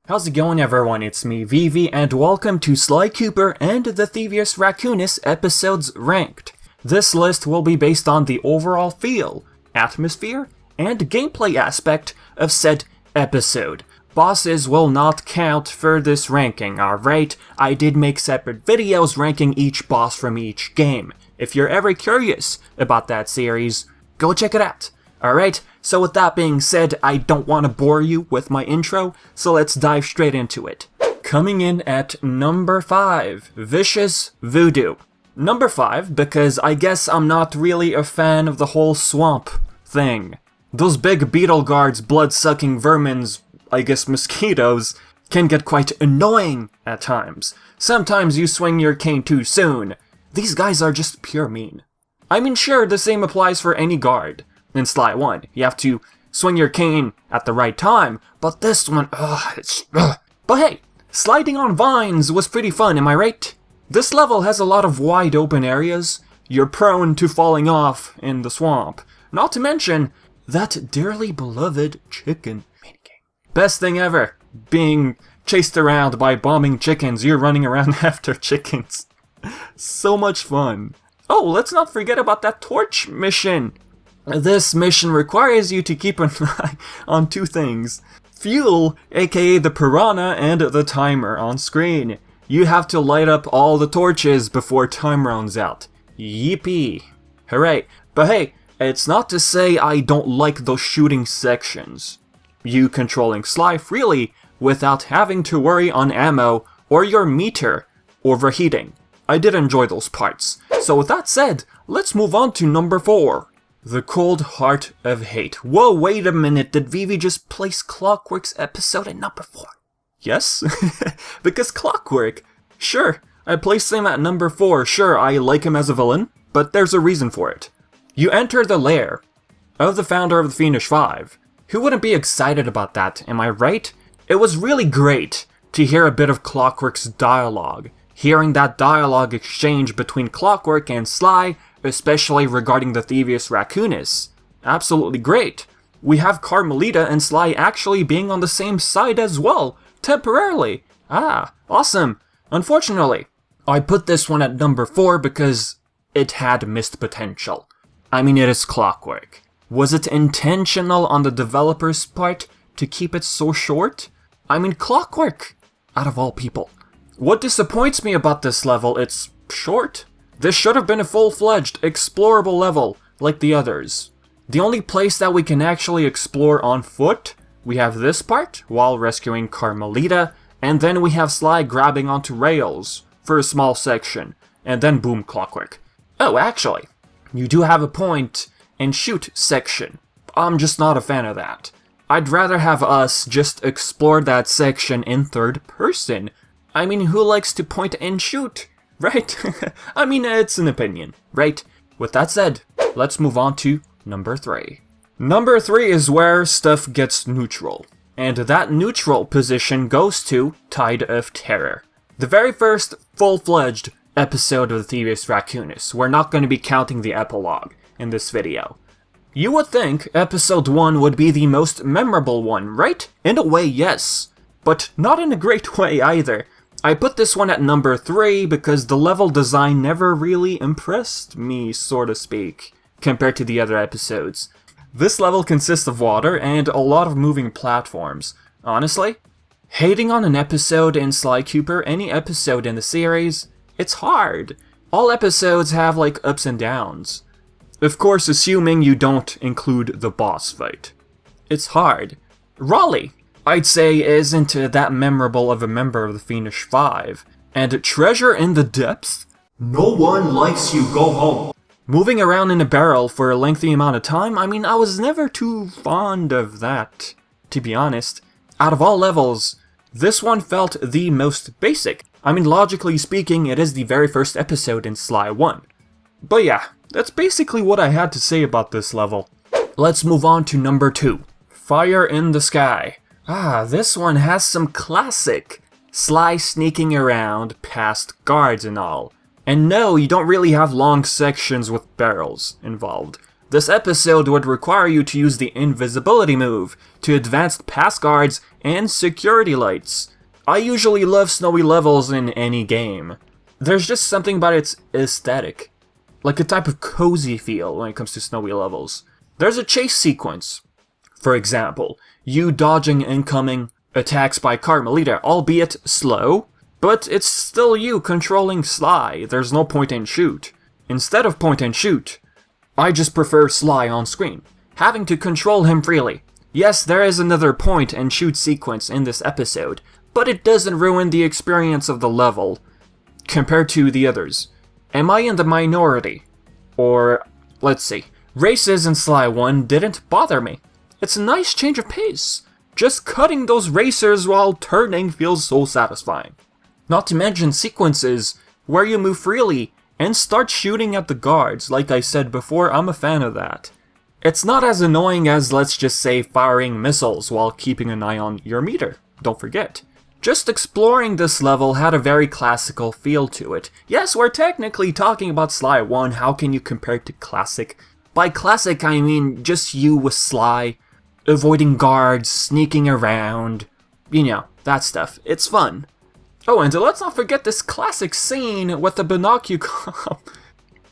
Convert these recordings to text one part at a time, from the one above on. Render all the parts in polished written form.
How's it going, everyone? It's me, Vivi, and welcome to Sly Cooper and the Thievius Raccoonus episodes ranked. This list will be based on the overall feel, atmosphere, and gameplay aspect of said episode. Bosses will not count for this ranking, alright? I did make separate videos ranking each boss from each game. If you're ever curious about that series, go check it out. Alright, so with that being said, I don't want to bore you with my intro, so let's dive straight into it. Coming in at number 5, Vicious Voodoo. Number 5, because I guess I'm not really a fan of the whole swamp thing. Those big beetle guards, blood-sucking vermins, I guess mosquitoes, can get quite annoying at times. Sometimes you swing your cane too soon. These guys are just pure mean. I mean, sure, the same applies for any guard. In Sly 1, you have to swing your cane at the right time, but this one, But hey, sliding on vines was pretty fun, am I right? This level has a lot of wide open areas. You're prone to falling off in the swamp. Not to mention, that dearly beloved chicken minigame. Best thing ever, being chased around by bombing chickens. You're running around after chickens. So much fun. Oh, let's not forget about that torch mission. This mission requires you to keep an eye on two things. Fuel, aka the piranha, and the timer on screen. You have to light up all the torches before time runs out. Yippee. Hooray. But hey, it's not to say I don't like those shooting sections. You controlling Sly freely without having to worry on ammo or your meter overheating. I did enjoy those parts. So with that said, let's move on to number 4. The Cold Heart of Hate. Whoa, wait a minute, did Vivi just place Clockwork's episode at number 4? Yes? Because Clockwork, sure, I placed him at number 4, sure, I like him as a villain, but there's a reason for it. You enter the lair of the founder of the Fiendish Five. Who wouldn't be excited about that, am I right? It was really great to hear a bit of Clockwork's dialogue. Hearing that dialogue exchange between Clockwork and Sly, especially regarding the Thievius Raccoonus. Absolutely great. We have Carmelita and Sly actually being on the same side as well, temporarily. Ah, awesome. Unfortunately, I put this one at number 4 because it had missed potential. I mean, it is Clockwork. Was it intentional on the developer's part to keep it so short? I mean, Clockwork, out of all people. What disappoints me about this level, it's short. This should have been a full-fledged, explorable level, like the others. The only place that we can actually explore on foot, we have this part, while rescuing Carmelita, and then we have Sly grabbing onto rails for a small section, and then boom, Clockwork. Oh, actually, you do have a point and shoot section. I'm just not a fan of that. I'd rather have us just explore that section in third person. I mean, who likes to point and shoot? Right? I mean, it's an opinion, right? With that said, let's move on to number 3. Number 3 is where stuff gets neutral. And that neutral position goes to Tide of Terror. The very first full-fledged episode of the Thievius Raccoonus. We're not going to be counting the epilogue in this video. You would think episode 1 would be the most memorable one, right? In a way, yes. But not in a great way either. I put this one at number 3 because the level design never really impressed me, so to speak, compared to the other episodes. This level consists of water and a lot of moving platforms. Honestly, hating on an episode in Sly Cooper, any episode in the series, it's hard. All episodes have like ups and downs. Of course, assuming you don't include the boss fight. It's hard. Raleigh, I'd say, isn't that memorable of a member of the Fiendish Five. And Treasure in the Depths? No one likes you, go home. Moving around in a barrel for a lengthy amount of time, I mean, I was never too fond of that, to be honest. Out of all levels, this one felt the most basic. I mean, logically speaking, it is the very first episode in Sly 1. But yeah, that's basically what I had to say about this level. Let's move on to number 2. Fire in the Sky. Ah, this one has some classic Sly sneaking around past guards and all. And no, you don't really have long sections with barrels involved. This episode would require you to use the invisibility move to advance past guards and security lights. I usually love snowy levels in any game. There's just something about its aesthetic, like a type of cozy feel when it comes to snowy levels. There's a chase sequence. For example, you dodging incoming attacks by Carmelita, albeit slow, but it's still you controlling Sly. There's no point and shoot. Instead of point and shoot, I just prefer Sly on screen, having to control him freely. Yes, there is another point and shoot sequence in this episode, but it doesn't ruin the experience of the level compared to the others. Am I in the minority? Or, let's see, races in Sly 1 didn't bother me. It's a nice change of pace. Just cutting those racers while turning feels so satisfying. Not to mention sequences where you move freely and start shooting at the guards. Like I said before, I'm a fan of that. It's not as annoying as, let's just say, firing missiles while keeping an eye on your meter. Don't forget. Just exploring this level had a very classical feel to it. Yes, we're technically talking about Sly 1, how can you compare it to classic? By classic, I mean just you with Sly, avoiding guards, sneaking around, you know, that stuff. It's fun. Oh, and let's not forget this classic scene with the binocular.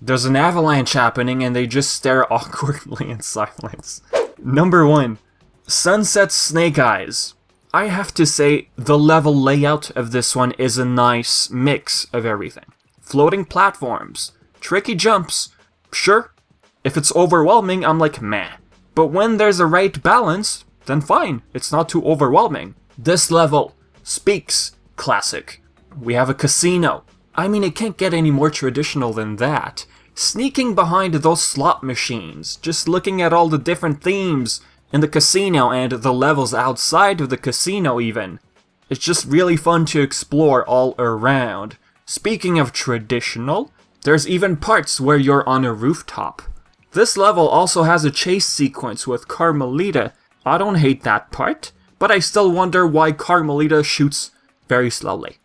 There's an avalanche happening and they just stare awkwardly in silence. Number 1. Sunset Snake Eyes. I have to say, the level layout of this one is a nice mix of everything. Floating platforms, tricky jumps, sure. If it's overwhelming, I'm like, meh. But when there's a right balance, then fine, it's not too overwhelming. This level speaks classic. We have a casino. I mean, it can't get any more traditional than that. Sneaking behind those slot machines, just looking at all the different themes in the casino and the levels outside of the casino even. It's just really fun to explore all around. Speaking of traditional, there's even parts where you're on a rooftop. This level also has a chase sequence with Carmelita. I don't hate that part, but I still wonder why Carmelita shoots very slowly.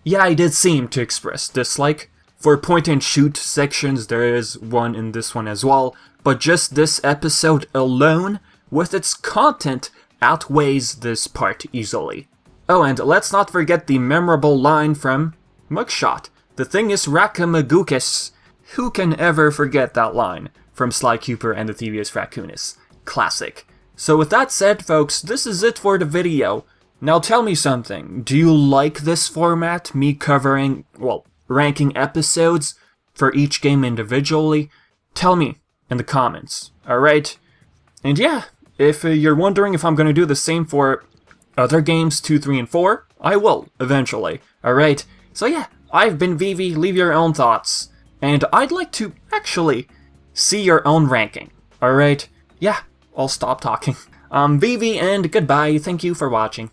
Yeah, I did seem to express dislike. For point and shoot sections, there is one in this one as well, but just this episode alone, with its content, outweighs this part easily. Oh, and let's not forget the memorable line from Mugshot. The Thievius Raccoonus. Who can ever forget that line from Sly Cooper and the Thievius Raccoonus? Classic. So with that said, folks, this is it for the video. Now tell me something. Do you like this format? Me covering, well, ranking episodes for each game individually? Tell me in the comments, alright? And yeah, if you're wondering if I'm going to do the same for other games 2, 3, and 4, I will, eventually, alright? So yeah, I've been Vivi, leave your own thoughts, and I'd like to actually see your own ranking, alright? Yeah, I'll stop talking. I'm Vivi, and goodbye, thank you for watching.